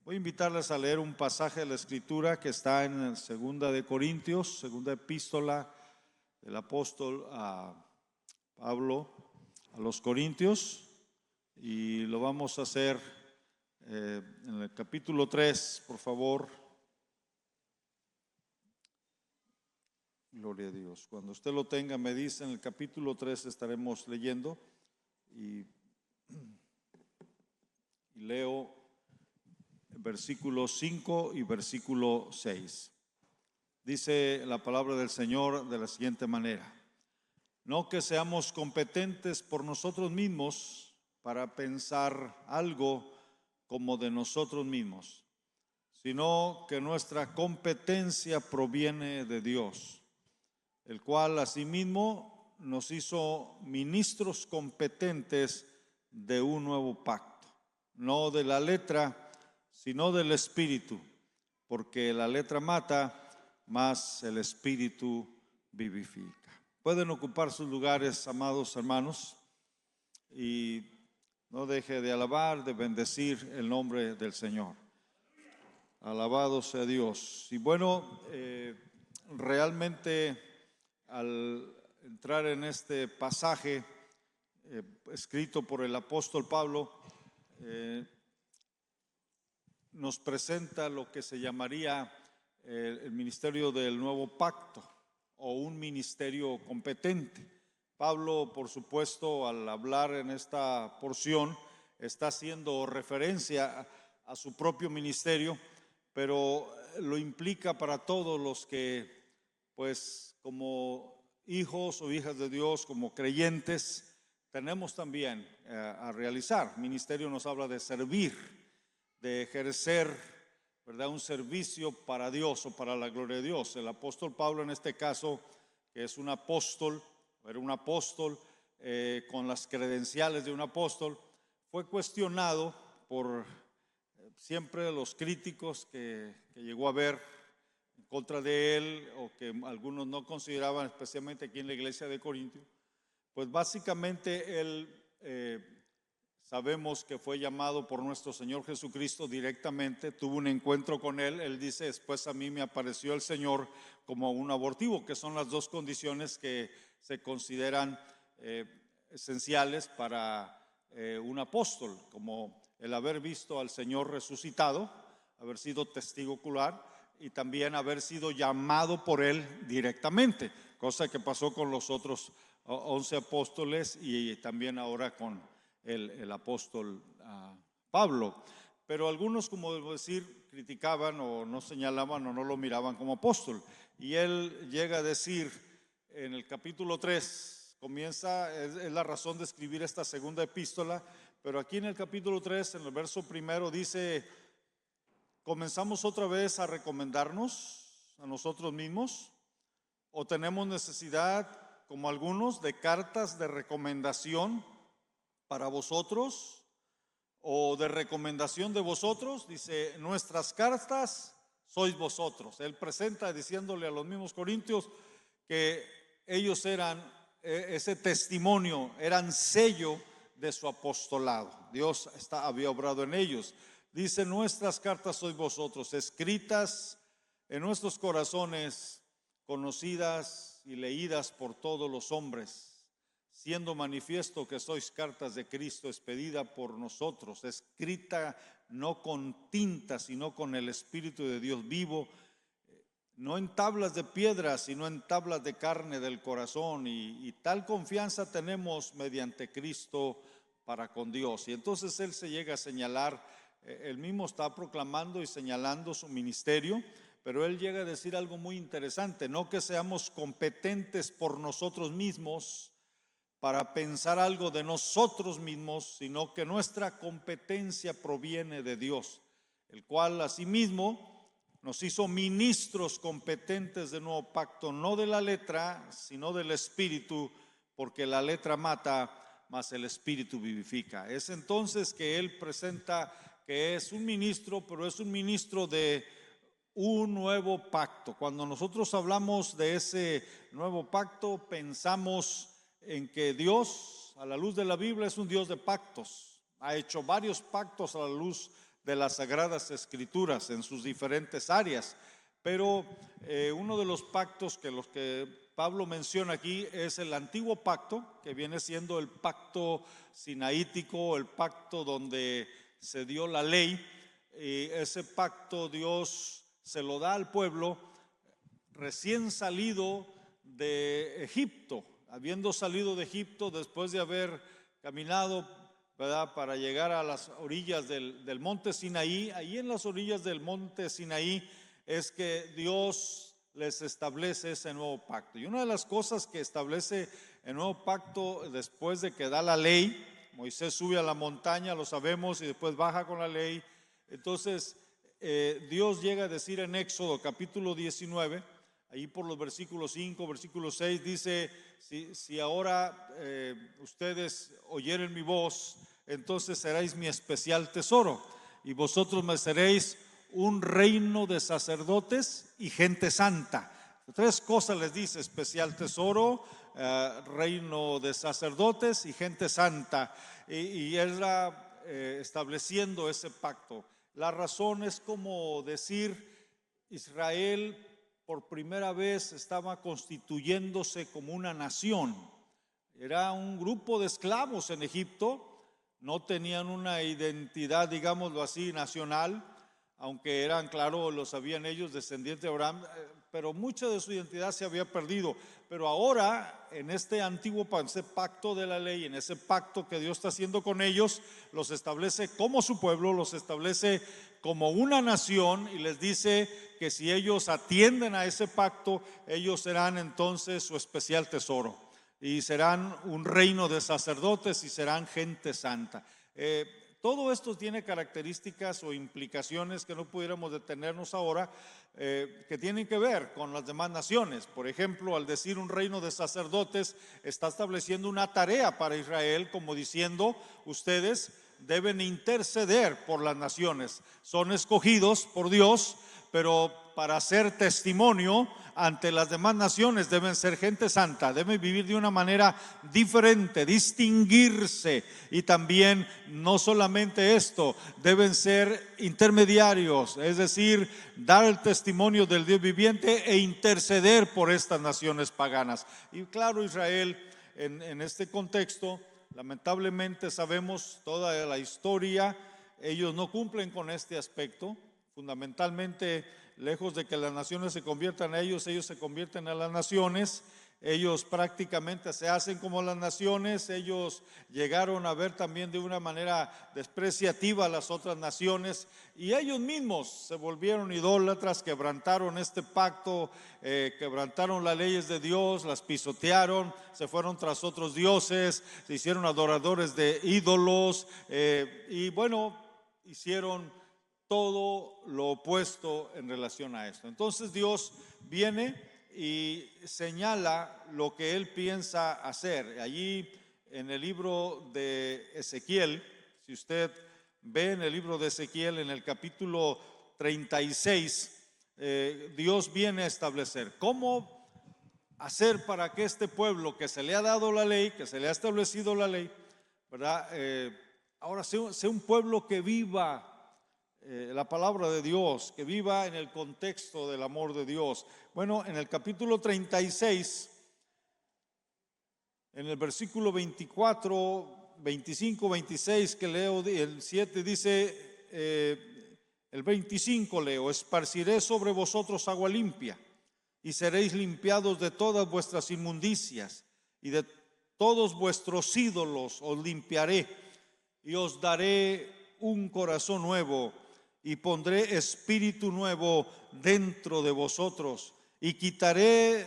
Voy a invitarles a leer un pasaje de la Escritura que está en Segunda de Corintios, segunda epístola del apóstol a Pablo a los Corintios, y lo vamos a hacer en el capítulo 3, por favor. Gloria a Dios. Cuando usted lo tenga, me dice, en el capítulo 3 estaremos leyendo y leo versículo 5 y versículo 6. Dice la palabra del Señor de la siguiente manera: no que seamos competentes por nosotros mismos para pensar algo como de nosotros mismos, sino que nuestra competencia proviene de Dios, el cual asimismo nos hizo ministros competentes de un nuevo pacto, no de la letra, sino del Espíritu, porque la letra mata, mas el Espíritu vivifica. Pueden ocupar sus lugares, amados hermanos, y no deje de alabar, de bendecir el nombre del Señor. Alabado sea Dios. Y bueno, realmente al entrar en este pasaje escrito por el apóstol Pablo, nos presenta lo que se llamaría el ministerio del nuevo pacto, o un ministerio competente. Pablo, por supuesto, al hablar en esta porción, está haciendo referencia a su propio ministerio, pero lo implica para todos los que, pues, como hijos o hijas de Dios, como creyentes, tenemos también a realizar. Ministerio nos habla de servir, de ejercer, ¿verdad?, un servicio para Dios o para la gloria de Dios. El apóstol Pablo, en este caso, que es un apóstol, era un apóstol con las credenciales de un apóstol, fue cuestionado por siempre los críticos que llegó a haber en contra de él, o que algunos no consideraban, especialmente aquí en la iglesia de Corintio. Pues básicamente él sabemos que fue llamado por nuestro Señor Jesucristo directamente, tuvo un encuentro con Él. Él dice: después a mí me apareció el Señor como un abortivo, que son las dos condiciones que se consideran esenciales para un apóstol, como el haber visto al Señor resucitado, haber sido testigo ocular y también haber sido llamado por Él directamente, cosa que pasó con los otros 11 apóstoles y también ahora con el apóstol Pablo. Pero algunos, como debo decir, criticaban o no señalaban o no lo miraban como apóstol. Y él llega a decir en el capítulo 3, comienza, es la razón de escribir esta segunda epístola, pero aquí en el capítulo 3, en el verso primero, dice: ¿comenzamos otra vez a recomendarnos a nosotros mismos? ¿O tenemos necesidad, como algunos, de cartas de recomendación para vosotros, o de recomendación de vosotros? Dice: nuestras cartas sois vosotros. Él presenta diciéndole a los mismos corintios que ellos eran ese testimonio, eran sello de su apostolado. Dios había obrado en ellos. Dice: nuestras cartas sois vosotros, escritas en nuestros corazones, conocidas y leídas por todos los hombres, siendo manifiesto que sois cartas de Cristo, expedida por nosotros, escrita no con tinta, sino con el Espíritu de Dios vivo, no en tablas de piedra, sino en tablas de carne del corazón, y tal confianza tenemos mediante Cristo para con Dios. Y entonces él se llega a señalar, él mismo está proclamando y señalando su ministerio, pero él llega a decir algo muy interesante: no que seamos competentes por nosotros mismos para pensar algo de nosotros mismos, sino que nuestra competencia proviene de Dios, el cual asimismo nos hizo ministros competentes de nuevo pacto, no de la letra, sino del Espíritu, porque la letra mata, mas el Espíritu vivifica. Es entonces que él presenta que es un ministro, pero es un ministro de un nuevo pacto. Cuando nosotros hablamos de ese nuevo pacto, pensamos en que Dios, a la luz de la Biblia, es un Dios de pactos. Ha hecho varios pactos a la luz de las Sagradas Escrituras en sus diferentes áreas. Pero uno de los pactos que los que Pablo menciona aquí es el antiguo pacto, que viene siendo el pacto sinaítico, el pacto donde se dio la ley. Y ese pacto Dios se lo da al pueblo recién salido de Egipto, habiendo salido de Egipto después de haber caminado, ¿verdad?, para llegar a las orillas del monte Sinaí. Ahí en las orillas del monte Sinaí es que Dios les establece ese nuevo pacto. Y una de las cosas que establece el nuevo pacto después de que da la ley, Moisés sube a la montaña, lo sabemos, y después baja con la ley. Entonces Dios llega a decir en Éxodo capítulo 19, ahí por los versículos 5, versículo 6, dice: si ahora ustedes oyeren mi voz, entonces seréis mi especial tesoro, y vosotros me seréis un reino de sacerdotes y gente santa. Tres cosas les dice: especial tesoro, reino de sacerdotes y gente santa. Y era estableciendo ese pacto. La razón es como decir: Israel por primera vez estaba constituyéndose como una nación. Era un grupo de esclavos en Egipto, no tenían una identidad, digámoslo así, nacional, aunque eran, claro, lo sabían ellos, descendientes de Abraham, pero mucha de su identidad se había perdido. Pero ahora, en este antiguo pacto de la ley, en ese pacto que Dios está haciendo con ellos, los establece como su pueblo, los establece como una nación, y les dice que si ellos atienden a ese pacto, ellos serán entonces su especial tesoro, y serán un reino de sacerdotes y serán gente santa. Todo esto tiene características o implicaciones que no pudiéramos detenernos ahora, que tienen que ver con las demás naciones. Por ejemplo, al decir un reino de sacerdotes, está estableciendo una tarea para Israel, como diciendo: ustedes deben interceder por las naciones. Son escogidos por Dios, pero para ser testimonio ante las demás naciones deben ser gente santa, deben vivir de una manera diferente, distinguirse. Y también, no solamente esto, deben ser intermediarios, es decir, dar el testimonio del Dios viviente e interceder por estas naciones paganas. Y claro, Israel en este contexto, lamentablemente sabemos toda la historia, ellos no cumplen con este aspecto. Fundamentalmente, lejos de que las naciones se conviertan a ellos se convierten a las naciones. Ellos prácticamente se hacen como las naciones. Ellos llegaron a ver también de una manera despreciativa a las otras naciones, y ellos mismos se volvieron idólatras, quebrantaron este pacto, quebrantaron las leyes de Dios, las pisotearon, se fueron tras otros dioses, se hicieron adoradores de ídolos, y bueno, hicieron todo lo opuesto en relación a esto. Entonces Dios viene y señala lo que Él piensa hacer. Allí en el libro de Ezequiel, si usted ve en el libro de Ezequiel, en el capítulo 36, Dios viene a establecer cómo hacer para que este pueblo que se le ha dado la ley, que se le ha establecido la ley, ¿verdad? Ahora sea un pueblo que viva la palabra de Dios, que viva en el contexto del amor de Dios. Bueno, en el capítulo 36, en el versículo 24, 25, 26 que leo, el 7 dice, el 25 leo: esparciré sobre vosotros agua limpia, y seréis limpiados de todas vuestras inmundicias, y de todos vuestros ídolos os limpiaré, y os daré un corazón nuevo, y pondré espíritu nuevo dentro de vosotros, y quitaré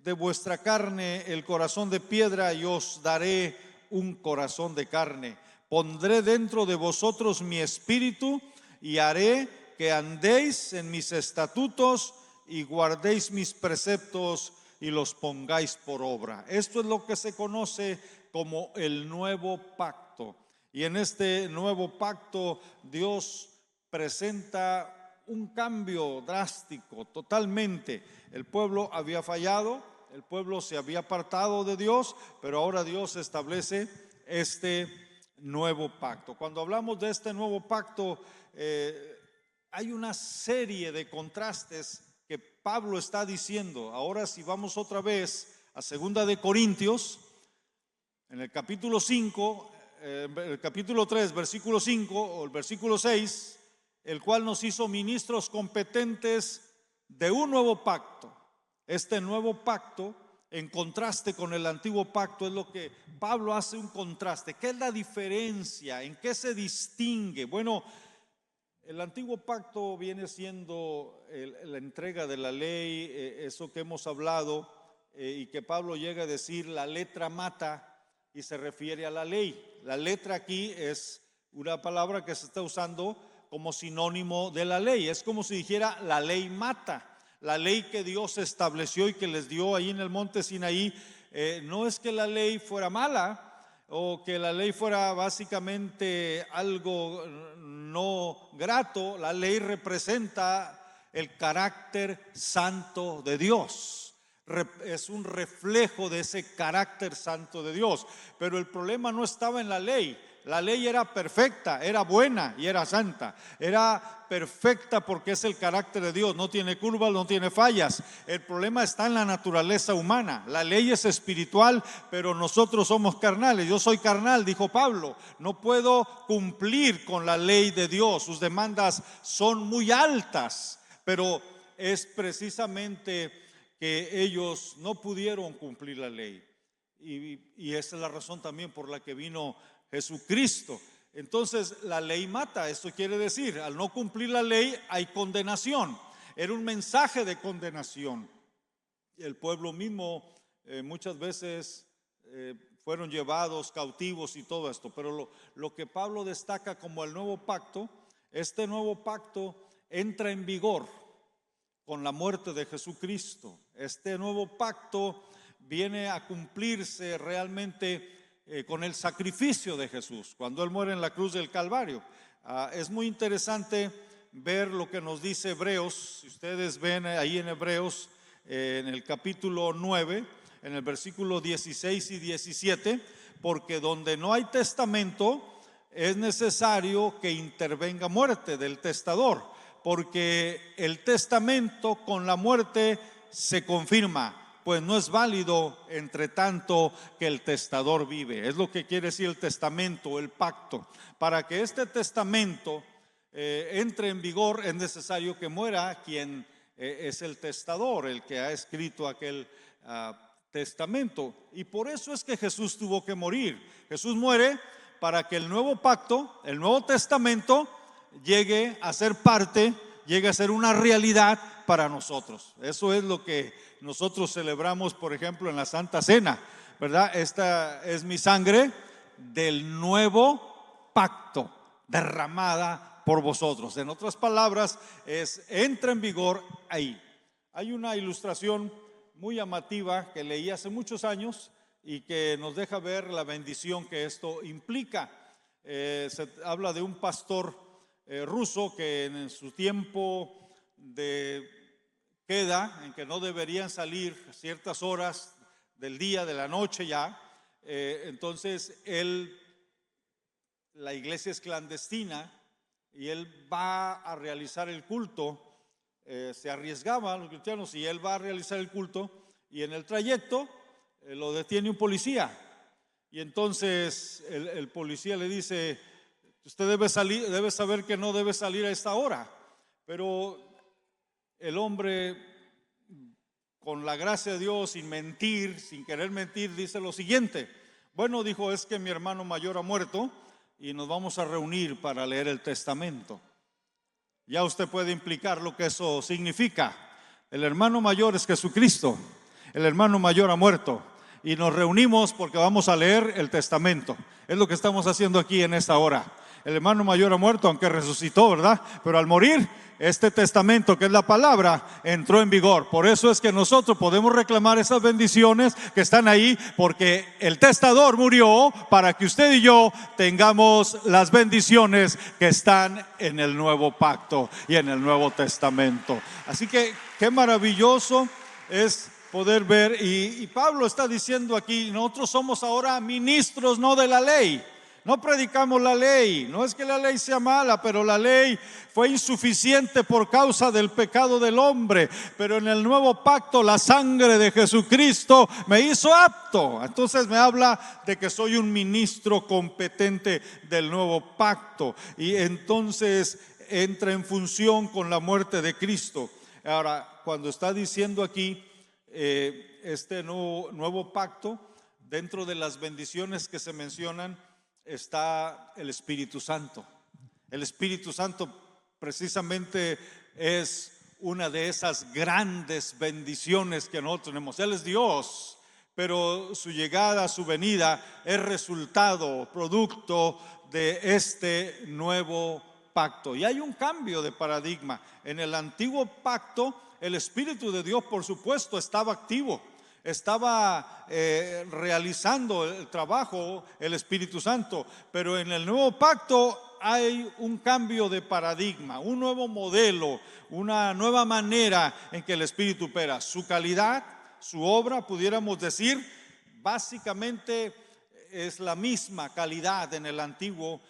de vuestra carne el corazón de piedra, y os daré un corazón de carne. Pondré dentro de vosotros mi espíritu, y haré que andéis en mis estatutos y guardéis mis preceptos y los pongáis por obra. Esto es lo que se conoce como el nuevo pacto. Y en este nuevo pacto Dios presenta un cambio drástico, totalmente. El pueblo había fallado, el pueblo se había apartado de Dios, pero ahora Dios establece este nuevo pacto. Cuando hablamos de este nuevo pacto, hay una serie de contrastes que Pablo está diciendo. Ahora, si vamos otra vez a 2 de Corintios, en el capítulo 5, el capítulo 3, versículo 5 o el versículo 6, el cual nos hizo ministros competentes de un nuevo pacto. Este nuevo pacto, en contraste con el antiguo pacto, es lo que Pablo hace un contraste. ¿Qué es la diferencia? ¿En qué se distingue? Bueno, el antiguo pacto viene siendo la entrega de la ley, eso que hemos hablado, y que Pablo llega a decir: la letra mata, y se refiere a la ley. La letra aquí es una palabra que se está usando como sinónimo de la ley. Es como si dijera: la ley mata. La ley que Dios estableció y que les dio ahí en el monte Sinaí, no es que la ley fuera mala o que la ley fuera básicamente algo no grato. La ley representa el carácter santo de Dios. Es un reflejo de ese carácter santo de Dios. Pero el problema no estaba en la ley. La ley era perfecta, era buena y era santa. Era perfecta porque es el carácter de Dios. No tiene curvas, no tiene fallas. El problema está en la naturaleza humana. La ley es espiritual, pero nosotros somos carnales. Yo soy carnal, dijo Pablo. No puedo cumplir con la ley de Dios. Sus demandas son muy altas, pero es precisamente que ellos no pudieron cumplir la ley. Y esa es la razón también por la que vino Jesucristo. Entonces la ley mata. Esto quiere decir, al no cumplir la ley hay condenación. Era un mensaje de condenación. El pueblo mismo muchas veces fueron llevados cautivos y todo esto. Pero lo que Pablo destaca como el nuevo pacto, este nuevo pacto entra en vigor con la muerte de Jesucristo. Este nuevo pacto viene a cumplirse realmente con el sacrificio de Jesús, cuando Él muere en la cruz del Calvario. Es muy interesante ver lo que nos dice Hebreos. Si ustedes ven ahí en Hebreos, en el capítulo 9, en el versículo 16 y 17, porque donde no hay testamento, es necesario que intervenga muerte del testador, porque el testamento con la muerte se confirma, pues no es válido entre tanto que el testador vive. Es lo que quiere decir el testamento, el pacto. Para que este testamento entre en vigor, es necesario que muera quien es el testador, el que ha escrito aquel testamento. Y por eso es que Jesús tuvo que morir. Jesús muere para que el nuevo pacto, el nuevo testamento, llegue a ser parte, llegue a ser una realidad para nosotros. Eso es lo que nosotros celebramos, por ejemplo, en la Santa Cena, ¿verdad? Esta es mi sangre del nuevo pacto, derramada por vosotros. En otras palabras, entra en vigor ahí. Hay una ilustración muy llamativa que leí hace muchos años y que nos deja ver la bendición que esto implica. Se habla de un pastor ruso que en su tiempo de queda, en que no deberían salir ciertas horas del día, de la noche ya, entonces la iglesia es clandestina y él va a realizar el culto. Se arriesgaban los cristianos y él va a realizar el culto, y en el trayecto lo detiene un policía, y entonces el policía le dice: usted debe saber que no debe salir a esta hora. Pero el hombre, con la gracia de Dios, sin mentir, sin querer mentir, dice lo siguiente: bueno, dijo, es que mi hermano mayor ha muerto y nos vamos a reunir para leer el testamento. Ya usted puede implicar lo que eso significa. El hermano mayor es Jesucristo. El hermano mayor ha muerto y nos reunimos porque vamos a leer el testamento. Es lo que estamos haciendo aquí en esta hora. El hermano mayor ha muerto, aunque resucitó, ¿verdad? Pero al morir, este testamento, que es la palabra, entró en vigor. Por eso es que nosotros podemos reclamar esas bendiciones que están ahí, porque el testador murió para que usted y yo tengamos las bendiciones que están en el nuevo pacto y en el Nuevo Testamento. Así que qué maravilloso es poder ver. Y Pablo está diciendo aquí: nosotros somos ahora ministros no de la ley. No predicamos la ley, no es que la ley sea mala, pero la ley fue insuficiente por causa del pecado del hombre. Pero en el nuevo pacto la sangre de Jesucristo me hizo apto. Entonces me habla de que soy un ministro competente del nuevo pacto, y entonces entra en función con la muerte de Cristo. Ahora, cuando está diciendo aquí este nuevo pacto, dentro de las bendiciones que se mencionan está el Espíritu Santo. El Espíritu Santo precisamente es una de esas grandes bendiciones que nosotros tenemos. Él es Dios, pero su llegada, su venida es resultado, producto de este nuevo pacto. Y hay un cambio de paradigma. En el antiguo pacto, el Espíritu de Dios, por supuesto, estaba activo, estaba realizando el trabajo, el Espíritu Santo. Pero en el nuevo pacto hay un cambio de paradigma, un nuevo modelo, una nueva manera en que el Espíritu opera. Su calidad, su obra, pudiéramos decir, básicamente es la misma calidad en el Antiguo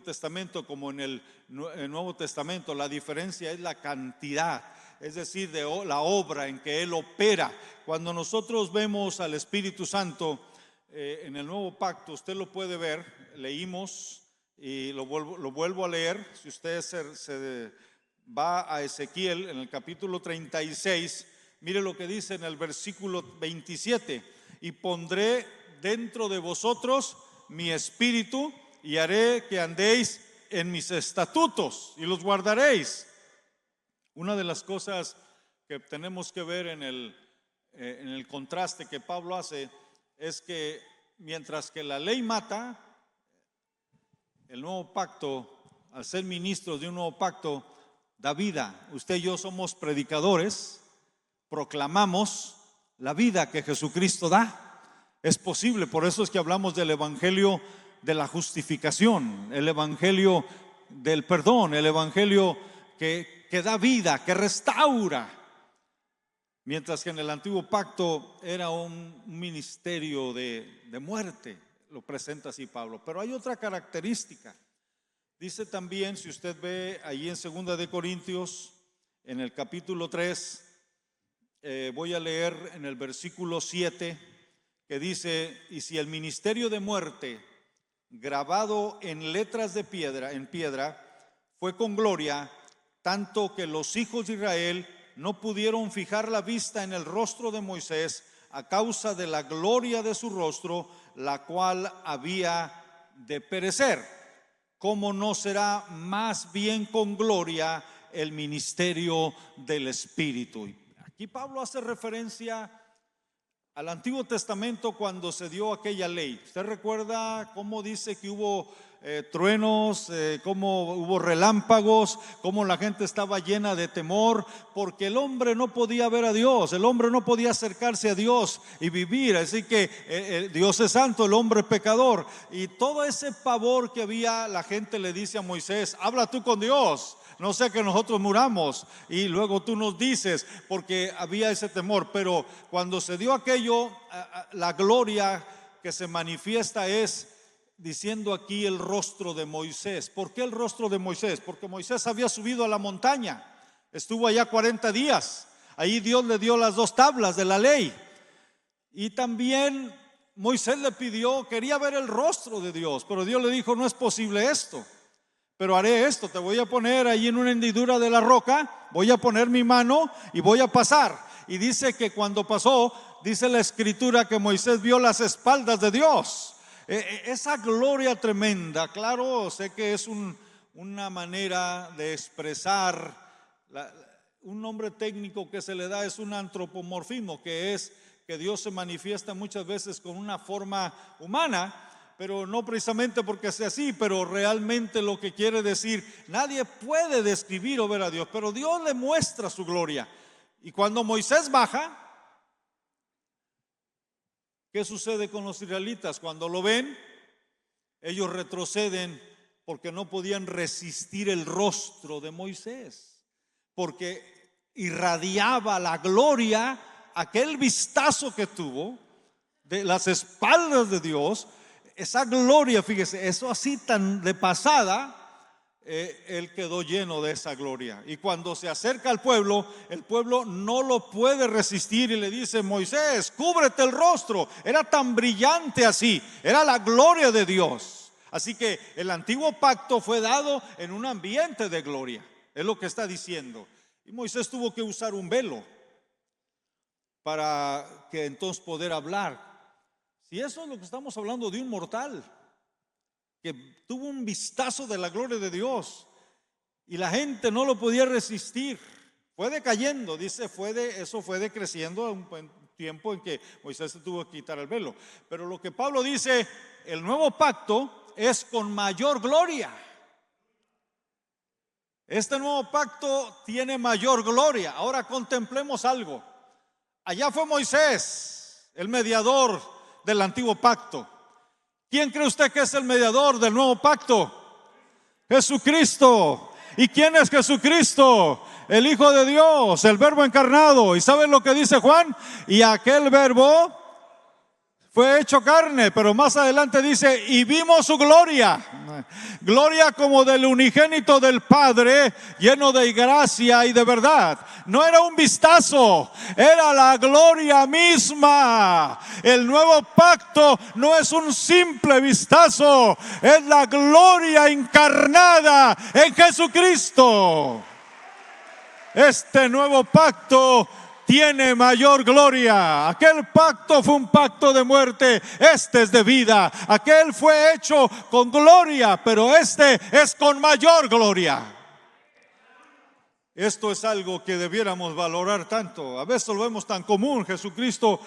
Testamento como en el Nuevo Testamento. La diferencia es la cantidad, es decir, de la obra en que Él opera. Cuando nosotros vemos al Espíritu Santo en el Nuevo Pacto, usted lo puede ver, leímos y lo vuelvo a leer. Si usted se va a Ezequiel en el capítulo 36, mire lo que dice en el versículo 27: y pondré dentro de vosotros mi espíritu, y haré que andéis en mis estatutos y los guardaréis. Una de las cosas que tenemos que ver en el contraste que Pablo hace es que mientras que la ley mata, el nuevo pacto, al ser ministros de un nuevo pacto, da vida. Usted y yo somos predicadores, proclamamos la vida que Jesucristo da. Es posible, por eso es que hablamos del evangelio de la justificación, el evangelio del perdón, el evangelio que da vida, que restaura. Mientras que en el antiguo pacto era un ministerio de muerte, lo presenta así Pablo. Pero hay otra característica. Dice también, si usted ve allí en 2 de Corintios, en el capítulo 3, voy a leer en el versículo 7, que dice: y si el ministerio de muerte, grabado en letras de piedra, fue con gloria, tanto que los hijos de Israel no pudieron fijar la vista en el rostro de Moisés a causa de la gloria de su rostro, la cual había de perecer, ¿cómo no será más bien con gloria el ministerio del Espíritu? Aquí Pablo hace referencia al Antiguo Testamento cuando se dio aquella ley. ¿Usted recuerda cómo dice que hubo truenos, cómo hubo relámpagos, cómo la gente estaba llena de temor? Porque el hombre no podía ver a Dios, el hombre no podía acercarse a Dios y vivir. Así que Dios es santo, el hombre es pecador. Y todo ese pavor que había, la gente le dice a Moisés: habla tú con Dios, no sea que nosotros muramos y luego tú nos dices, porque había ese temor. Pero cuando se dio aquello, la gloria que se manifiesta es diciendo aquí el rostro de Moisés. ¿Por qué el rostro de Moisés? Porque Moisés había subido a la montaña, estuvo allá 40 días, ahí Dios le dio las 2 tablas de la ley, y también Moisés le pidió, quería ver el rostro de Dios, pero Dios le dijo: no es posible esto, pero haré esto, te voy a poner ahí en una hendidura de la roca, voy a poner mi mano y voy a pasar. Y dice que cuando pasó, dice la escritura que Moisés vio las espaldas de Dios. Esa gloria tremenda, claro, sé que es una manera de expresar, un nombre técnico que se le da es un antropomorfismo, que es que Dios se manifiesta muchas veces con una forma humana, pero no precisamente porque sea así, pero realmente lo que quiere decir, nadie puede describir o ver a Dios, pero Dios le muestra su gloria. Y cuando Moisés baja, ¿qué sucede con los israelitas? Cuando lo ven, ellos retroceden porque no podían resistir el rostro de Moisés, porque irradiaba la gloria, aquel vistazo que tuvo de las espaldas de Dios, esa gloria, fíjese, eso así tan de pasada, él quedó lleno de esa gloria. Y cuando se acerca al pueblo, el pueblo no lo puede resistir y le dice: Moisés, cúbrete el rostro. Era tan brillante así, era la gloria de Dios. Así que el antiguo pacto fue dado en un ambiente de gloria, es lo que está diciendo. Y Moisés tuvo que usar un velo para que entonces poder hablar. Si eso es lo que estamos hablando, de un mortal que tuvo un vistazo de la gloria de Dios y la gente no lo podía resistir, fue decayendo, dice, eso fue decreciendo a un tiempo en que Moisés se tuvo que quitar el velo. Pero lo que Pablo dice, el nuevo pacto es con mayor gloria. Este nuevo pacto tiene mayor gloria. Ahora contemplemos algo. Allá fue Moisés, el mediador del antiguo pacto. ¿Quién cree usted que es el mediador del nuevo pacto? Jesucristo. ¿Y quién es Jesucristo? El Hijo de Dios, el Verbo encarnado. ¿Y saben lo que dice Juan? Y aquel Verbo fue hecho carne, pero más adelante dice: y vimos su gloria. Gloria como del unigénito del Padre, lleno de gracia y de verdad. No era un vistazo, era la gloria misma. El nuevo pacto no es un simple vistazo, es la gloria encarnada en Jesucristo. Este nuevo pacto tiene mayor gloria. Aquel pacto fue un pacto de muerte, este es de vida. Aquel fue hecho con gloria, pero este es con mayor gloria. Esto es algo que debiéramos valorar tanto. A veces lo vemos tan común. Jesucristo,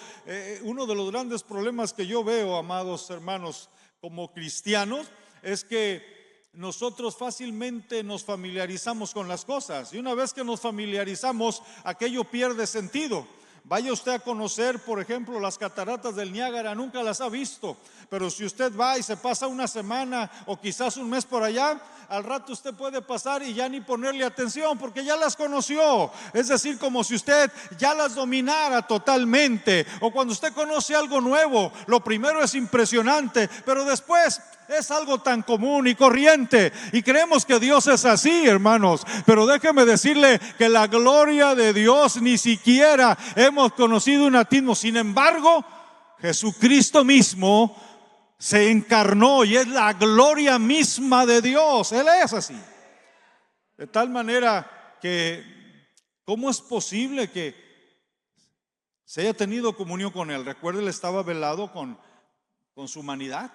uno de los grandes problemas que yo veo, amados hermanos, como cristianos, es que nosotros fácilmente nos familiarizamos con las cosas, y una vez que nos familiarizamos, aquello pierde sentido. Vaya usted a conocer, por ejemplo, las cataratas del Niágara, nunca las ha visto, pero si usted va y se pasa una semana o quizás un mes por allá, al rato usted puede pasar y ya ni ponerle atención porque ya las conoció. Es decir, como si usted ya las dominara totalmente. O cuando usted conoce algo nuevo, lo primero es impresionante, pero después es algo tan común y corriente, y creemos que Dios es así, hermanos. Pero déjeme decirle que la gloria de Dios ni siquiera hemos conocido un atisbo. Sin embargo, Jesucristo mismo se encarnó y es la gloria misma de Dios. Él es así. De tal manera que, ¿cómo es posible que se haya tenido comunión con Él? Recuerde, Él estaba velado con su humanidad.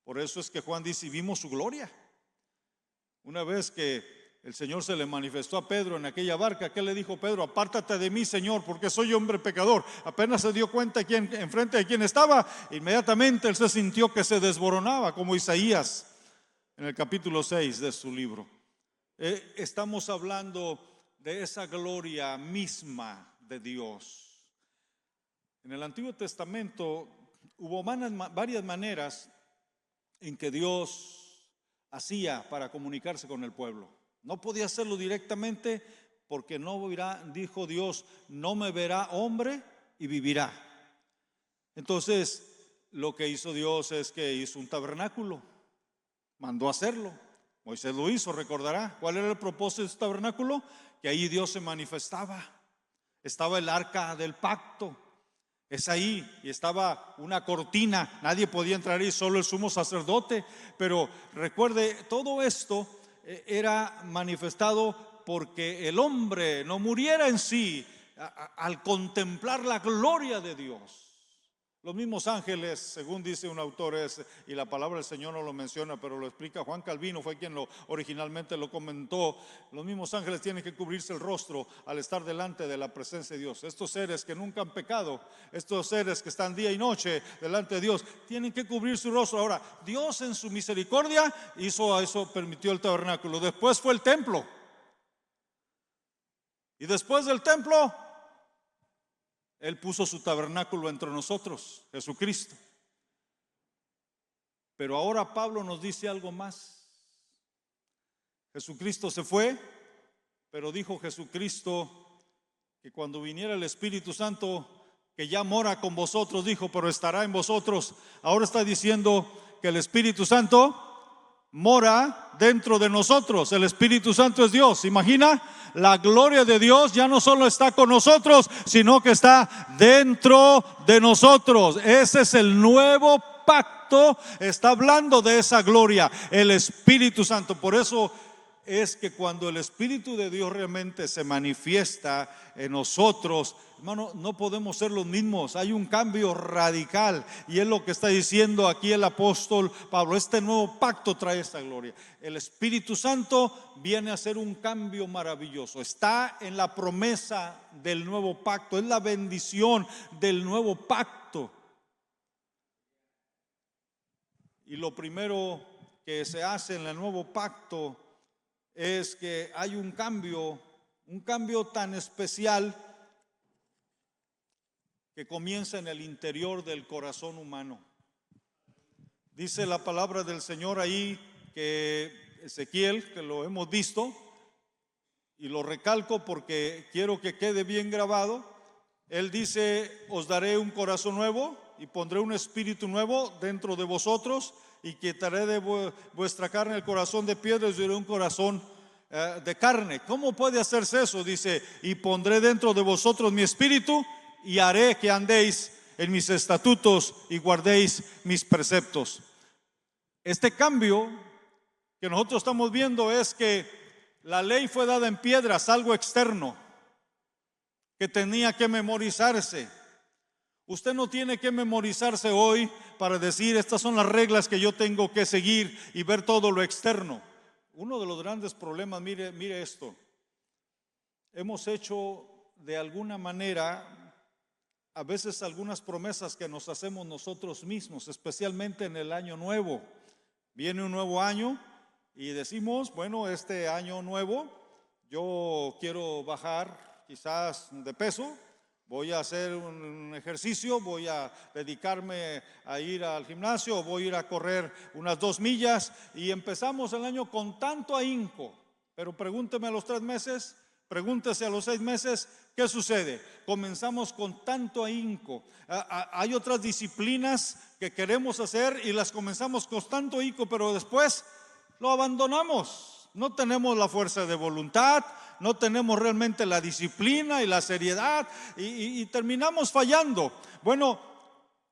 Por eso es que Juan dice: y vimos su gloria. Una vez que el Señor se le manifestó a Pedro en aquella barca, ¿qué le dijo Pedro? Apártate de mí, Señor, porque soy hombre pecador. Apenas se dio cuenta enfrente de quién estaba, inmediatamente él se sintió que se desboronaba, como Isaías en el capítulo 6 de su libro. Estamos hablando de esa gloria misma de Dios. En el Antiguo Testamento hubo varias maneras en que Dios hacía para comunicarse con el pueblo. No podía hacerlo directamente porque no verá, dijo Dios, no me verá hombre y vivirá. Entonces lo que hizo Dios es que hizo un tabernáculo, mandó a hacerlo. Moisés lo hizo, recordará. ¿Cuál era el propósito de este tabernáculo? Que ahí Dios se manifestaba. Estaba el arca del pacto, es ahí, y estaba una cortina, nadie podía entrar ahí, solo el sumo sacerdote. Pero recuerde, todo esto era manifestado porque el hombre no muriera en sí al contemplar la gloria de Dios. Los mismos ángeles, según dice un autor, y la palabra del Señor no lo menciona, pero lo explica Juan Calvino, fue quien originalmente lo comentó. Los mismos ángeles tienen que cubrirse el rostro al estar delante de la presencia de Dios. Estos seres que nunca han pecado, estos seres que están día y noche delante de Dios, tienen que cubrir su rostro. Ahora, Dios en su misericordia hizo eso, permitió el tabernáculo. Después fue el templo, y después del templo Él puso su tabernáculo entre nosotros, Jesucristo. Pero ahora Pablo nos dice algo más. Jesucristo se fue, pero dijo Jesucristo que cuando viniera el Espíritu Santo que ya mora con vosotros, dijo, pero estará en vosotros. Ahora está diciendo que el Espíritu Santo mora dentro de nosotros. El Espíritu Santo es Dios. Imagina, la gloria de Dios ya no solo está con nosotros, sino que está dentro de nosotros. Ese es el nuevo pacto. Está hablando de esa gloria, el Espíritu Santo. Por eso es que cuando el Espíritu de Dios realmente se manifiesta en nosotros, hermano, no podemos ser los mismos. Hay un cambio radical, y es lo que está diciendo aquí el apóstol Pablo. Este nuevo pacto trae esta gloria. El Espíritu Santo viene a hacer un cambio maravilloso. Está en la promesa del nuevo pacto, es la bendición del nuevo pacto. Y lo primero que se hace en el nuevo pacto es que hay un cambio tan especial que comienza en el interior del corazón humano. Dice la palabra del Señor ahí que Ezequiel, que lo hemos visto, y lo recalco porque quiero que quede bien grabado. Él dice: os daré un corazón nuevo y pondré un espíritu nuevo dentro de vosotros, y quitaré de vuestra carne el corazón de piedra y os daré un corazón de carne. ¿Cómo puede hacerse eso? Dice: y pondré dentro de vosotros mi espíritu y haré que andéis en mis estatutos y guardéis mis preceptos. Este cambio que nosotros estamos viendo es que la ley fue dada en piedras, algo externo que tenía que memorizarse. Usted no tiene que memorizarse hoy para decir: estas son las reglas que yo tengo que seguir, y ver todo lo externo. Uno de los grandes problemas, mire esto, hemos hecho de alguna manera a veces algunas promesas que nos hacemos nosotros mismos, especialmente en el año nuevo. Viene un nuevo año y decimos: bueno, este año nuevo yo quiero bajar quizás de peso, voy a hacer un ejercicio, voy a dedicarme a ir al gimnasio, voy a ir a correr unas 2 millas, y empezamos el año con tanto ahínco. Pero pregúnteme a los 3 meses, pregúntese a los 6 meses, ¿qué sucede? Comenzamos con tanto ahínco. Hay otras disciplinas que queremos hacer y las comenzamos con tanto ahínco, pero después lo abandonamos. No tenemos la fuerza de voluntad, no tenemos realmente la disciplina y la seriedad, y terminamos fallando. Bueno,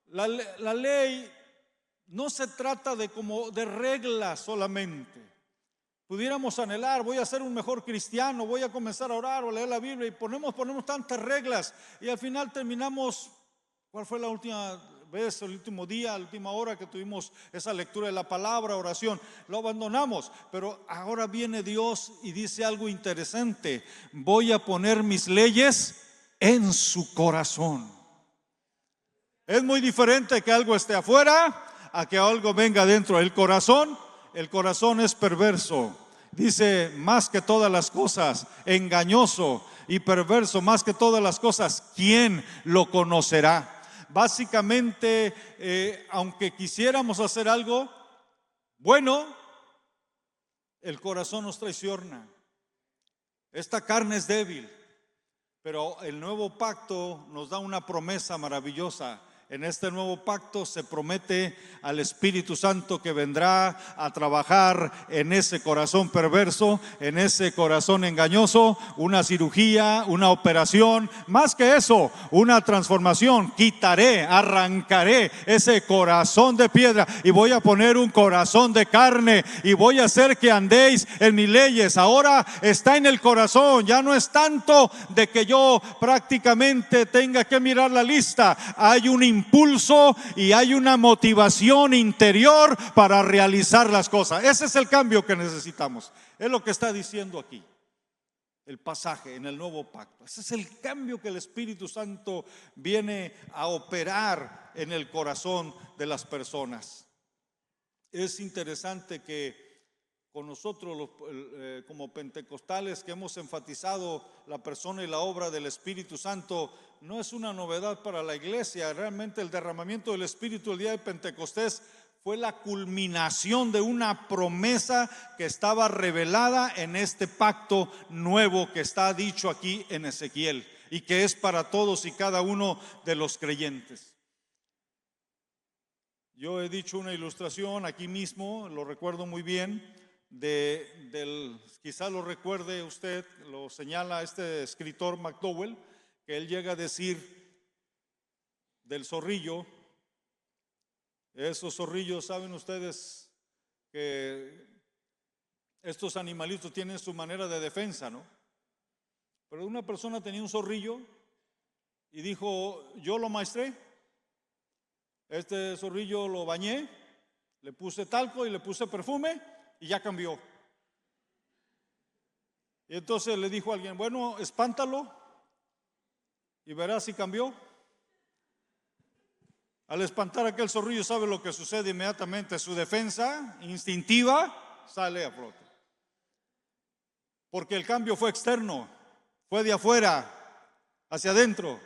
la ley no se trata de reglas solamente. Pudiéramos anhelar: voy a ser un mejor cristiano, voy a comenzar a orar o a leer la Biblia, y ponemos tantas reglas, y al final terminamos. ¿Cuál fue la última vez, el último día, la última hora que tuvimos esa lectura de la palabra, oración? Lo abandonamos. Pero ahora viene Dios y dice algo interesante: voy a poner mis leyes en su corazón. Es muy diferente que algo esté afuera a que algo venga dentro. El corazón es perverso. Dice: más que todas las cosas, engañoso y perverso, más que todas las cosas, ¿quién lo conocerá? Básicamente, aunque quisiéramos hacer algo bueno, el corazón nos traiciona. Esta carne es débil, pero el nuevo pacto nos da una promesa maravillosa. En este nuevo pacto se promete al Espíritu Santo que vendrá a trabajar en ese corazón perverso, en ese corazón engañoso, una cirugía, una operación, más que eso, una transformación. Arrancaré ese corazón de piedra y voy a poner un corazón de carne, y voy a hacer que andéis en mis leyes. Ahora está en el corazón, ya no es tanto de que yo prácticamente tenga que mirar la lista. Hay un impulso y hay una motivación interior para realizar las cosas. Ese es el cambio que necesitamos. Es lo que está diciendo aquí el pasaje en el nuevo pacto. Ese es el cambio que el Espíritu Santo viene a operar en el corazón de las personas. Es interesante que con nosotros como pentecostales, que hemos enfatizado la persona y la obra del Espíritu Santo, no es una novedad para la iglesia. Realmente el derramamiento del Espíritu el día de Pentecostés fue la culminación de una promesa que estaba revelada en este pacto nuevo que está dicho aquí en Ezequiel. y que es para todos y cada uno de los creyentes. Yo he dicho una ilustración aquí mismo, lo recuerdo muy bien, quizá lo recuerde usted, lo señala este escritor McDowell, que él llega a decir del zorrillo. Esos zorrillos, saben ustedes que estos animalitos tienen su manera de defensa, ¿no? Pero una persona tenía un zorrillo y dijo: yo lo maestré, este zorrillo lo bañé, le puse talco y le puse perfume y ya cambió. Y entonces le dijo a alguien: bueno, espántalo y verás si cambió. Al espantar a aquel zorrillo, ¿sabe lo que sucede inmediatamente? Su defensa instintiva sale a flote, porque el cambio fue externo, fue de afuera hacia adentro.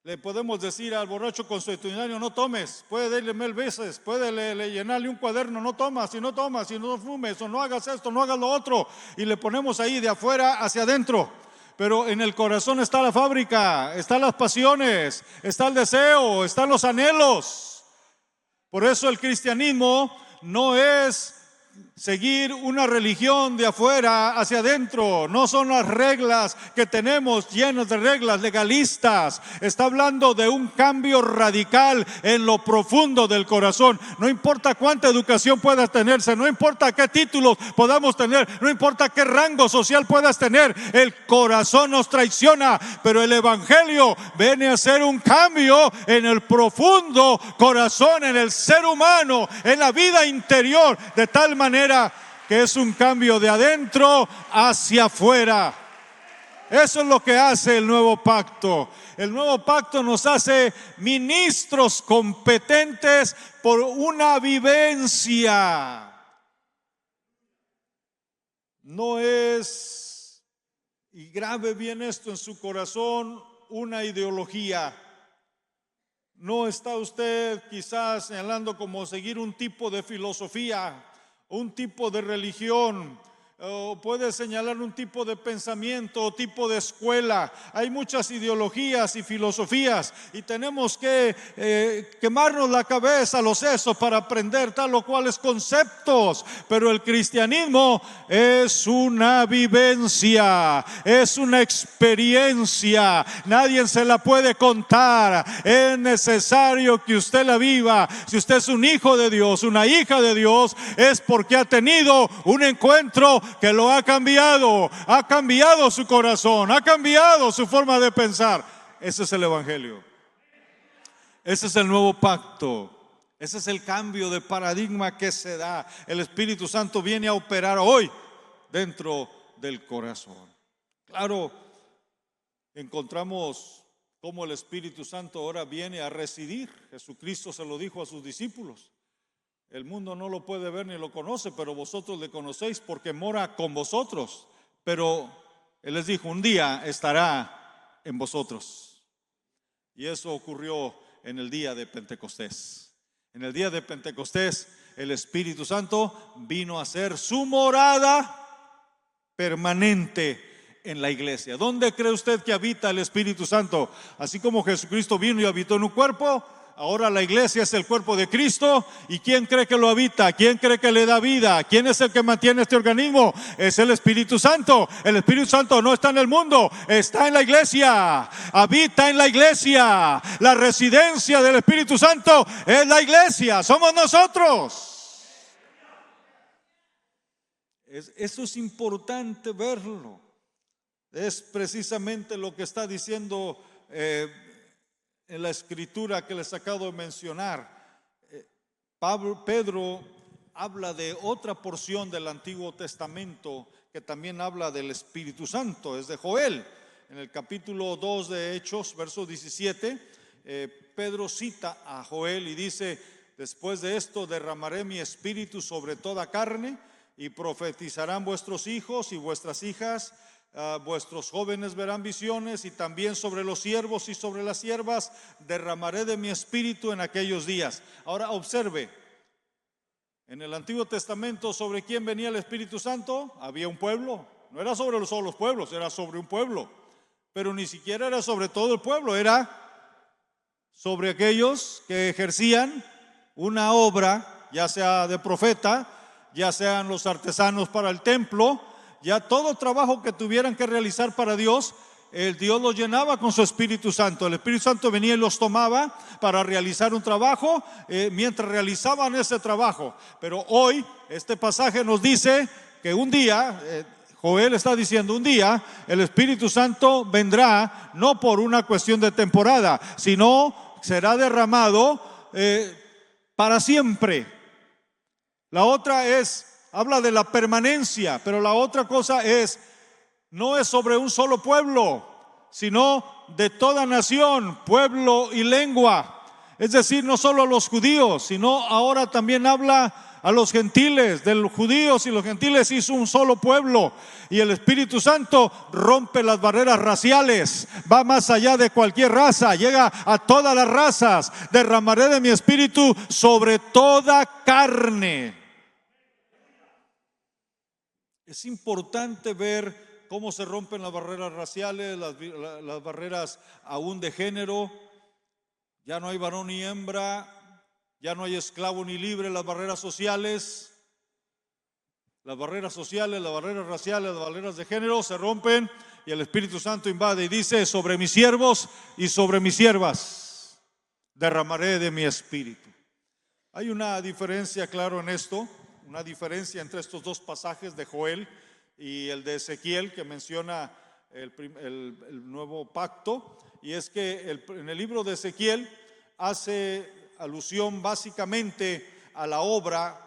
Le podemos decir al borracho consuetudinario: no tomes, puede darle 1000 veces, puede llenarle un cuaderno: no tomas, y no tomas, y no fumes, o no hagas esto, no hagas lo otro, y le ponemos ahí de afuera hacia adentro. Pero en el corazón está la fábrica, están las pasiones, está el deseo, están los anhelos. Por eso el cristianismo no es seguir una religión de afuera hacia adentro. No son las reglas que tenemos llenas de reglas legalistas. Está hablando de un cambio radical en lo profundo del corazón. No importa cuánta educación puedas tenerse, no importa qué títulos podamos tener, no importa qué rango social puedas tener, el corazón nos traiciona, pero el evangelio viene a hacer un cambio en el profundo corazón, en el ser humano, en la vida interior, de tal manera que es un cambio de adentro hacia afuera. Eso es lo que hace el nuevo pacto. El nuevo pacto nos hace ministros competentes por una vivencia. No es, y grabe bien esto en su corazón, una ideología. No está usted quizás señalando como seguir un tipo de filosofía, un tipo de religión, o puede señalar un tipo de pensamiento o tipo de escuela. Hay muchas ideologías y filosofías y tenemos que quemarnos la cabeza, los sesos, para aprender tal o cuales conceptos. Pero el cristianismo es una vivencia, es una experiencia. Nadie se la puede contar. Es necesario que usted la viva. Si usted es un hijo de Dios, una hija de Dios, es porque ha tenido un encuentro que lo ha cambiado su corazón, ha cambiado su forma de pensar. Ese es el evangelio. Ese es el nuevo pacto. Ese es el cambio de paradigma que se da. El Espíritu Santo viene a operar hoy dentro del corazón. Claro, encontramos cómo el Espíritu Santo ahora viene a residir. Jesucristo se lo dijo a sus discípulos: el mundo no lo puede ver ni lo conoce, pero vosotros le conocéis porque mora con vosotros. Pero Él les dijo: un día estará en vosotros. Y eso ocurrió en el día de Pentecostés. En el día de Pentecostés, el Espíritu Santo vino a ser su morada permanente en la iglesia. ¿Dónde cree usted que habita el Espíritu Santo? Así como Jesucristo vino y habitó en un cuerpo, ahora la iglesia es el cuerpo de Cristo. ¿Y quién cree que lo habita? ¿Quién cree que le da vida? ¿Quién es el que mantiene este organismo? Es el Espíritu Santo. El Espíritu Santo no está en el mundo, está en la iglesia, habita en la iglesia. La residencia del Espíritu Santo es la iglesia, somos nosotros. Eso es importante verlo. Es precisamente lo que está diciendo en la escritura que les acabo de mencionar. Pedro habla de otra porción del Antiguo Testamento que también habla del Espíritu Santo. Es de Joel. En el capítulo 2 de Hechos, verso 17, Pedro cita a Joel y dice: después de esto derramaré mi espíritu sobre toda carne, y profetizarán vuestros hijos y vuestras hijas. Vuestros jóvenes verán visiones, y también sobre los siervos y sobre las siervas derramaré de mi espíritu en aquellos días. Ahora observe, en el Antiguo Testamento, ¿sobre quién venía el Espíritu Santo? Había un pueblo. No era sobre solo los pueblos, era sobre un pueblo. pero ni siquiera era sobre todo el pueblo, era sobre aquellos que ejercían una obra, ya sea de profeta, ya sean los artesanos para el templo, ya todo trabajo que tuvieran que realizar para Dios, el Dios los llenaba con su Espíritu Santo. El Espíritu Santo venía y los tomaba para realizar un trabajo, mientras realizaban ese trabajo. Pero hoy este pasaje nos dice que un día, Joel está diciendo, un día el Espíritu Santo vendrá, no por una cuestión de temporada, sino será derramado para siempre. La otra habla de la permanencia, pero la otra cosa no es sobre un solo pueblo, sino de toda nación, pueblo y lengua. Es decir, no solo a los judíos, sino ahora también habla a los gentiles. De los judíos y los gentiles hizo un solo pueblo. Y el Espíritu Santo rompe las barreras raciales, va más allá de cualquier raza, llega a todas las razas. Derramaré de mi Espíritu sobre toda carne. Es importante ver cómo se rompen las barreras raciales, las barreras aún de género. Ya no hay varón ni hembra, ya no hay esclavo ni libre. Las barreras sociales, las barreras raciales, las barreras de género se rompen y el Espíritu Santo invade y dice: sobre mis siervos y sobre mis siervas derramaré de mi Espíritu. Hay una diferencia, claro, en esto. Una diferencia entre estos dos pasajes de Joel y el de Ezequiel, que menciona el nuevo pacto, y es que en el libro de Ezequiel hace alusión básicamente a la obra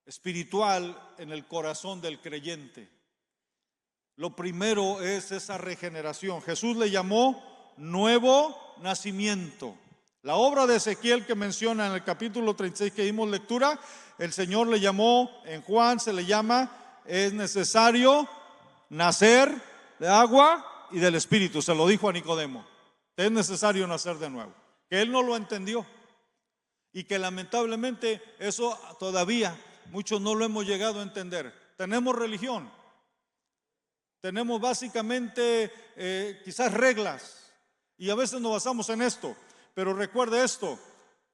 espiritual en el corazón del creyente. Lo primero es esa regeneración. Jesús le llamó nuevo nacimiento. La obra de Ezequiel que menciona en el capítulo 36 que dimos lectura, el Señor le llamó, en Juan se le llama, es necesario nacer de agua y del Espíritu. Se lo dijo a Nicodemo, es necesario nacer de nuevo. Que él no lo entendió y que lamentablemente eso todavía muchos no lo hemos llegado a entender. Tenemos religión, tenemos básicamente quizás reglas y a veces nos basamos en esto. Pero recuerde esto: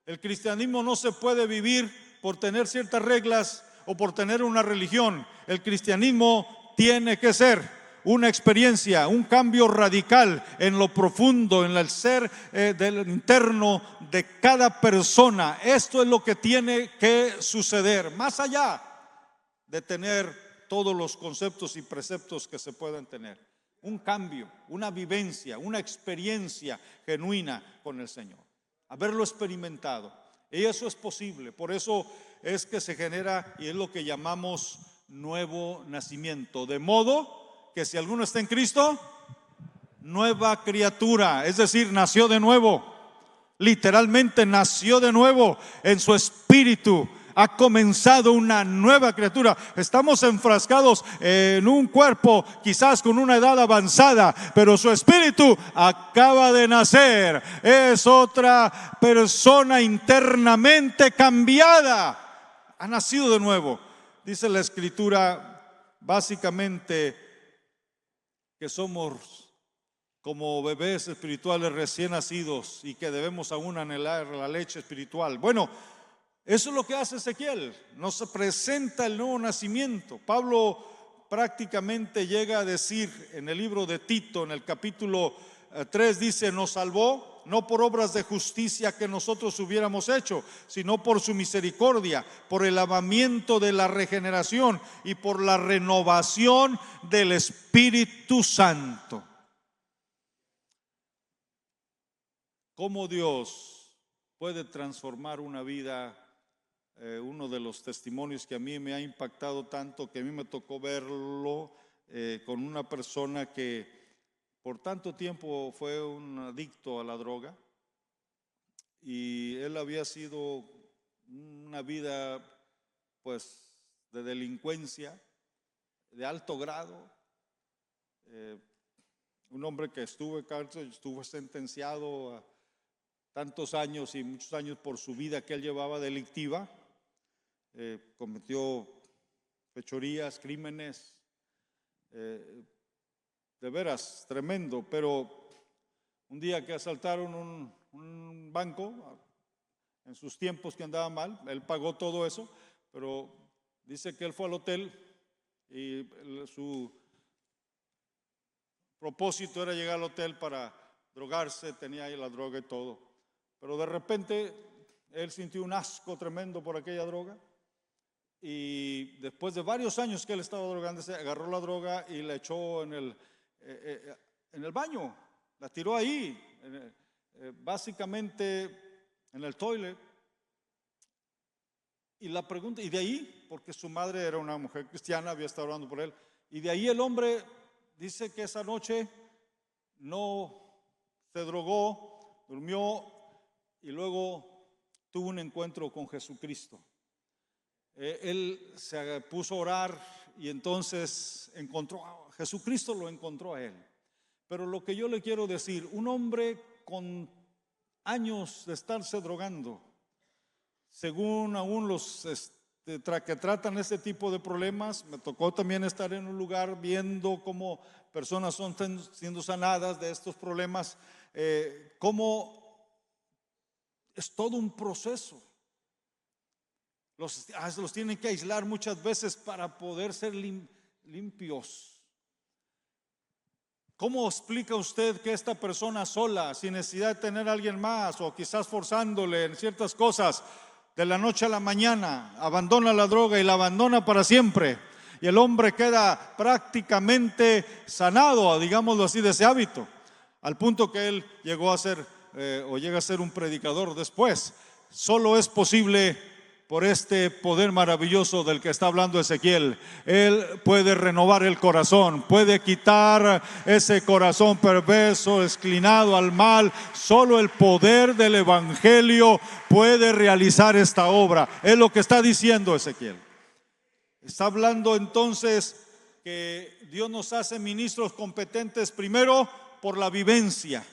el cristianismo no se puede vivir por tener ciertas reglas o por tener una religión. El cristianismo tiene que ser una experiencia, un cambio radical en lo profundo, en el ser del interno de cada persona. Esto es lo que tiene que suceder, más allá de tener todos los conceptos y preceptos que se puedan tener. Un cambio, una vivencia, una experiencia genuina con el Señor, haberlo experimentado. Y eso es posible. Por eso es que se genera, y es lo que llamamos nuevo nacimiento. De modo que si alguno está en Cristo, nueva criatura, es decir, nació de nuevo. Literalmente nació de nuevo en su espíritu. Ha comenzado una nueva criatura. Estamos enfrascados en un cuerpo quizás con una edad avanzada, pero su espíritu acaba de nacer. Es otra persona internamente cambiada. Ha nacido de nuevo. Dice la Escritura básicamente que somos como bebés espirituales recién nacidos y que debemos aún anhelar la leche espiritual. Bueno, eso es lo que hace Ezequiel. Nos presenta el nuevo nacimiento. Pablo prácticamente llega a decir en el libro de Tito, en el capítulo 3, dice: nos salvó no por obras de justicia que nosotros hubiéramos hecho, sino por su misericordia, por el lavamiento de la regeneración y por la renovación del Espíritu Santo. ¿Cómo Dios puede transformar una vida? Uno de los testimonios que a mí me ha impactado tanto, que a mí me tocó verlo con una persona que por tanto tiempo fue un adicto a la droga, y él había sido una vida pues de delincuencia de alto grado, un hombre que estuvo sentenciado a tantos años y muchos años por su vida que él llevaba delictiva. Cometió fechorías, crímenes, de veras tremendo. Pero un día que asaltaron un banco, en sus tiempos que andaba mal, él pagó todo eso, pero dice que él fue al hotel y su propósito era llegar al hotel para drogarse, tenía ahí la droga y todo. Pero de repente él sintió un asco tremendo por aquella droga, y después de varios años que él estaba drogándose, agarró la droga y la echó en el baño, la tiró ahí, básicamente en el toilet. Y la pregunta, y de ahí, porque su madre era una mujer cristiana, había estado orando por él, y de ahí el hombre dice que esa noche no se drogó, durmió y luego tuvo un encuentro con Jesucristo. Él se puso a orar y entonces Jesucristo lo encontró a él. Pero lo que yo le quiero decir, un hombre con años de estarse drogando, según aún los que tratan este tipo de problemas, me tocó también estar en un lugar viendo cómo personas son siendo sanadas de estos problemas, cómo es todo un proceso. Los tienen que aislar muchas veces para poder ser limpios. ¿Cómo explica usted que esta persona sola, sin necesidad de tener a alguien más o quizás forzándole en ciertas cosas, de la noche a la mañana abandona la droga y la abandona para siempre? Y el hombre queda prácticamente sanado, digámoslo así, de ese hábito, al punto que él llegó a ser o llega a ser un predicador después. Solo es posible por este poder maravilloso del que está hablando Ezequiel. Él puede renovar el corazón, puede quitar ese corazón perverso, inclinado al mal. Solo el poder del evangelio puede realizar esta obra. Es lo que está diciendo Ezequiel. Está hablando entonces que Dios nos hace ministros competentes primero por la vivencia,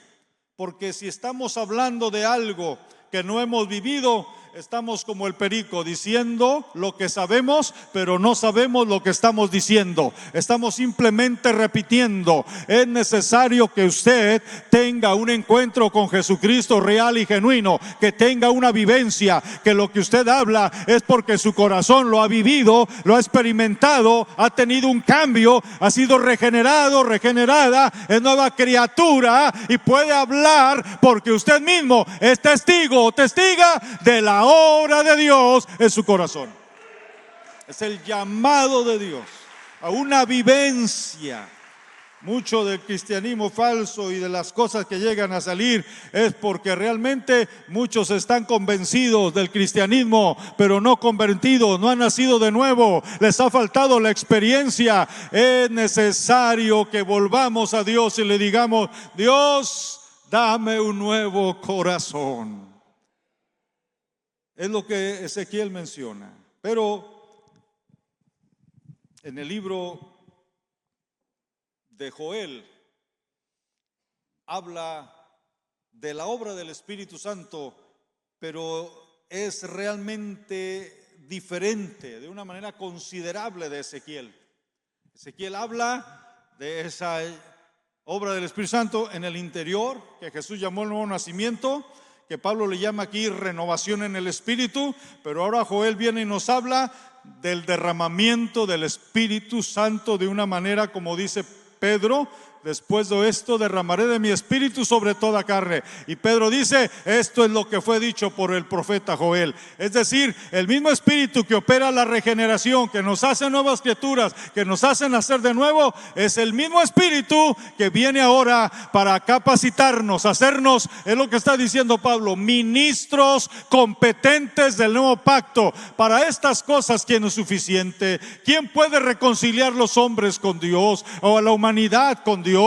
porque si estamos hablando de algo que no hemos vivido, estamos como el perico diciendo lo que sabemos, pero no sabemos lo que estamos diciendo. Estamos simplemente repitiendo. Es necesario que usted tenga un encuentro con Jesucristo real y genuino, que tenga una vivencia, que lo que usted habla es porque su corazón lo ha vivido, lo ha experimentado, ha tenido un cambio, ha sido regenerado, regenerada, es nueva criatura y puede hablar porque usted mismo es testigo o testiga de la obra de Dios en su corazón. Es el llamado de Dios a una vivencia. Mucho del cristianismo falso y de las cosas que llegan a salir es porque realmente muchos están convencidos del cristianismo, pero no convertidos, no han nacido de nuevo, les ha faltado la experiencia. Es necesario que volvamos a Dios y le digamos: Dios, dame un nuevo corazón. Es lo que Ezequiel menciona. Pero en el libro de Joel habla de la obra del Espíritu Santo, pero es realmente diferente, de una manera considerable de Ezequiel. Ezequiel habla de esa obra del Espíritu Santo en el interior, que Jesús llamó el nuevo nacimiento, que Pablo le llama aquí renovación en el Espíritu. Pero ahora Joel viene y nos habla del derramamiento del Espíritu Santo de una manera, como dice Pedro: después de esto derramaré de mi espíritu sobre toda carne. Y Pedro dice: esto es lo que fue dicho por el profeta Joel. Es decir, el mismo espíritu que opera la regeneración, que nos hace nuevas criaturas, que nos hace nacer de nuevo, es el mismo espíritu que viene ahora para capacitarnos, hacernos, es lo que está diciendo Pablo, ministros competentes del nuevo pacto. Para estas cosas, ¿quién es suficiente? ¿Quién puede reconciliar los hombres con Dios o a la humanidad con Dios?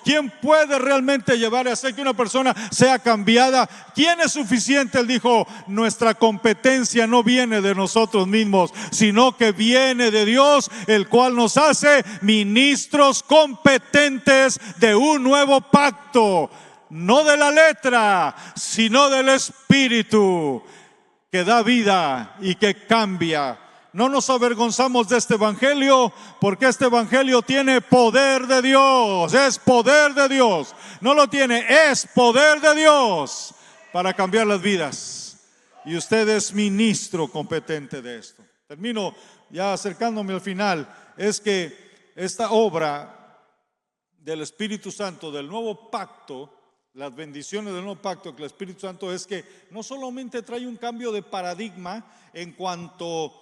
¿Quién puede realmente llevar a hacer que una persona sea cambiada? ¿Quién es suficiente? Él dijo: nuestra competencia no viene de nosotros mismos, sino que viene de Dios, el cual nos hace ministros competentes de un nuevo pacto, no de la letra, sino del Espíritu, que da vida y que cambia No nos avergonzamos de este evangelio, porque este evangelio tiene poder de Dios. Es poder de Dios. No lo tiene, es poder de Dios para cambiar las vidas. Y usted es ministro competente de esto. Termino ya acercándome al final. Es que esta obra del Espíritu Santo, del nuevo pacto, las bendiciones del nuevo pacto que el Espíritu Santo es que no solamente trae un cambio de paradigma en cuanto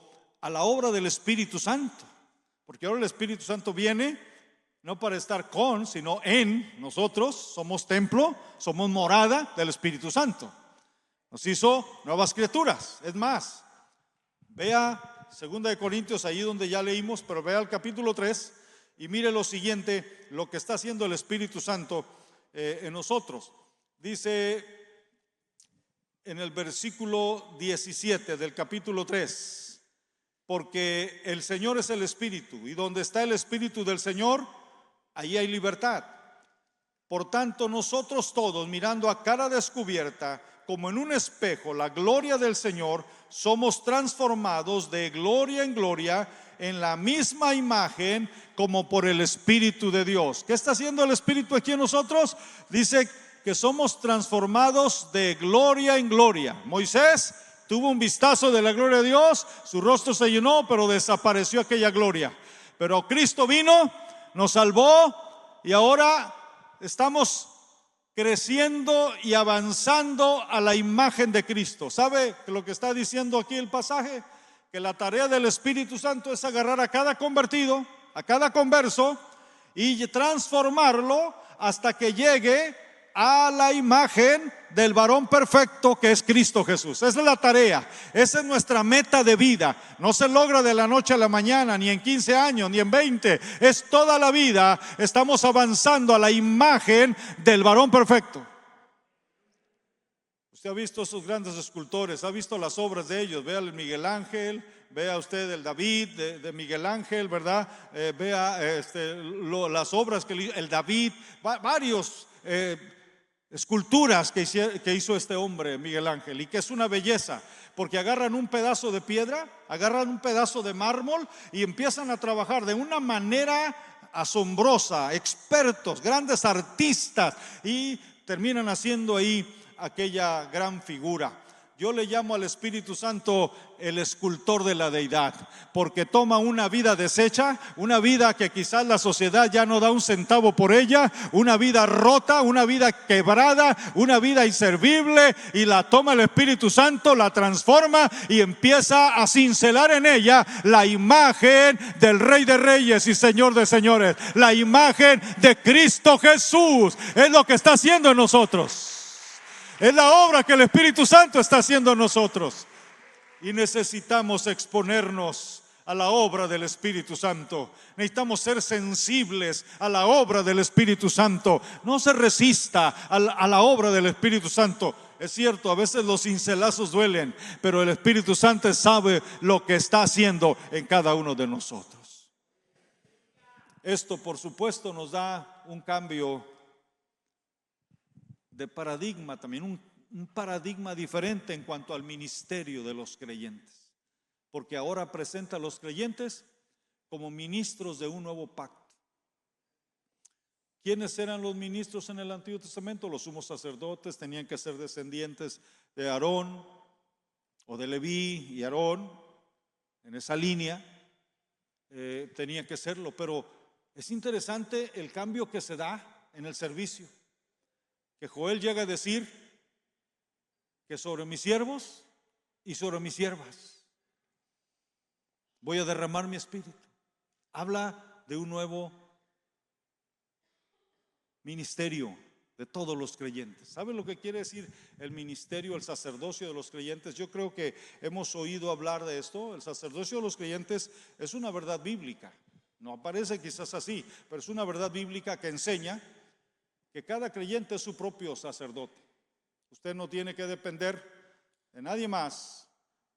a la obra del Espíritu Santo, porque ahora el Espíritu Santo viene no para estar con, sino en nosotros. Somos templo, somos morada del Espíritu Santo. Nos hizo nuevas criaturas. Es más, vea 2 Corintios, ahí donde ya leímos, pero vea el capítulo 3 y mire lo siguiente, lo que está haciendo el Espíritu Santo en nosotros. Dice en el versículo 17 del capítulo 3: porque el Señor es el Espíritu, y donde está el Espíritu del Señor, ahí hay libertad. Por tanto, nosotros todos, mirando a cara descubierta, como en un espejo, la gloria del Señor, somos transformados de gloria en gloria en la misma imagen, como por el Espíritu de Dios. ¿Qué está haciendo el Espíritu aquí en nosotros? Dice que somos transformados de gloria en gloria. Moisés tuvo un vistazo de la gloria de Dios, su rostro se llenó, pero desapareció aquella gloria. Pero Cristo vino, nos salvó, y ahora estamos creciendo y avanzando a la imagen de Cristo. ¿Sabe lo que está diciendo aquí el pasaje? Que la tarea del Espíritu Santo es agarrar a cada convertido, a cada converso, y transformarlo hasta que llegue a la imagen del varón perfecto, que es Cristo Jesús. Esa es la tarea, esa es nuestra meta de vida. No se logra de la noche a la mañana, ni en 15 años, ni en 20. Es toda la vida. Estamos avanzando a la imagen del varón perfecto. Usted ha visto esos grandes escultores, ha visto las obras de ellos. Vea el Miguel Ángel, vea usted el David de Miguel Ángel, ¿verdad? Vea las obras que el David, varios esculturas que hizo este hombre Miguel Ángel, y que es una belleza, porque agarran un pedazo de piedra, agarran un pedazo de mármol y empiezan a trabajar de una manera asombrosa, expertos, grandes artistas, y terminan haciendo ahí aquella gran figura. Yo le llamo al Espíritu Santo el escultor de la deidad, porque toma una vida deshecha, una vida que quizás la sociedad ya no da un centavo por ella, una vida rota, una vida quebrada, una vida inservible, y la toma el Espíritu Santo, la transforma y empieza a cincelar en ella la imagen del Rey de Reyes y Señor de Señores, la imagen de Cristo Jesús. Es lo que está haciendo en nosotros. Es la obra que el Espíritu Santo está haciendo en nosotros. Y necesitamos exponernos a la obra del Espíritu Santo. Necesitamos ser sensibles a la obra del Espíritu Santo. No se resista a la obra del Espíritu Santo. Es cierto, a veces los cincelazos duelen, pero el Espíritu Santo sabe lo que está haciendo en cada uno de nosotros. Esto, por supuesto, nos da un cambio de paradigma, también un paradigma diferente en cuanto al ministerio de los creyentes, porque ahora presenta a los creyentes como ministros de un nuevo pacto. ¿Quiénes eran los ministros en el Antiguo Testamento? Los sumos sacerdotes tenían que ser descendientes de Aarón o de Leví y Aarón, en esa línea tenían que serlo, pero es interesante el cambio que se da en el servicio. Que Joel llega a decir que sobre mis siervos y sobre mis siervas voy a derramar mi espíritu. Habla de un nuevo ministerio de todos los creyentes. ¿Sabe lo que quiere decir el ministerio, el sacerdocio de los creyentes? Yo creo que hemos oído hablar de esto. El sacerdocio de los creyentes es una verdad bíblica. No aparece quizás así, pero es una verdad bíblica que enseña que cada creyente es su propio sacerdote. Usted no tiene que depender de nadie más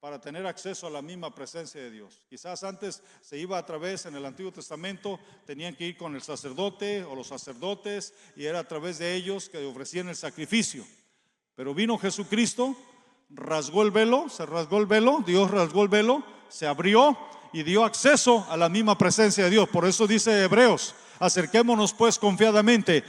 para tener acceso a la misma presencia de Dios. Quizás antes se iba a través, en el Antiguo Testamento, tenían que ir con el sacerdote o los sacerdotes, y era a través de ellos que ofrecían el sacrificio. Pero vino Jesucristo, rasgó el velo, se rasgó el velo, Dios rasgó el velo, se abrió y dio acceso a la misma presencia de Dios. Por eso dice Hebreos: acerquémonos pues confiadamente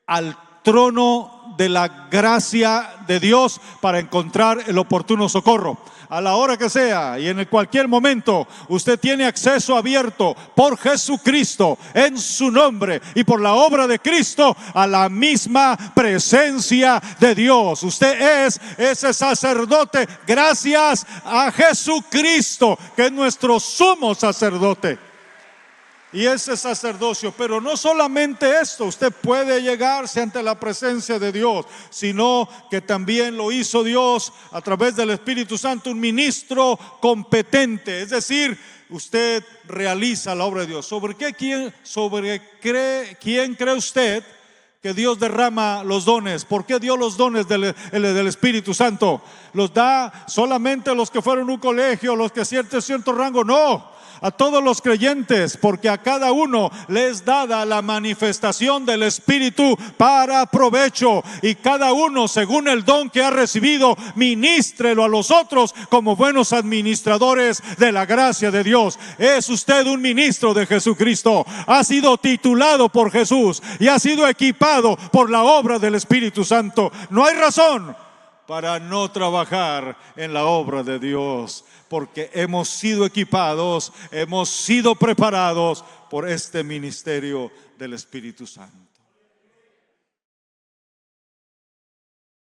al trono de la gracia de Dios para encontrar el oportuno socorro. A la hora que sea y en cualquier momento, usted tiene acceso abierto por Jesucristo, en su nombre y por la obra de Cristo, a la misma presencia de Dios. Usted es ese sacerdote gracias a Jesucristo, que es nuestro sumo sacerdote. Y ese sacerdocio, pero no solamente esto, usted puede llegarse ante la presencia de Dios, sino que también lo hizo Dios a través del Espíritu Santo, un ministro competente. Es decir, usted realiza la obra de Dios. ¿Sobre quién cree usted que Dios derrama los dones? ¿Por qué dio los dones del Espíritu Santo? ¿Los da solamente a los que fueron a un colegio, los que cierto rango? No, a todos los creyentes, porque a cada uno les dada la manifestación del Espíritu para provecho, y cada uno según el don que ha recibido, ministrelo a los otros como buenos administradores de la gracia de Dios. Es usted un ministro de Jesucristo, ha sido titulado por Jesús y ha sido equipado por la obra del Espíritu Santo. No hay razón para no trabajar en la obra de Dios, porque hemos sido equipados, hemos sido preparados por este ministerio del Espíritu Santo.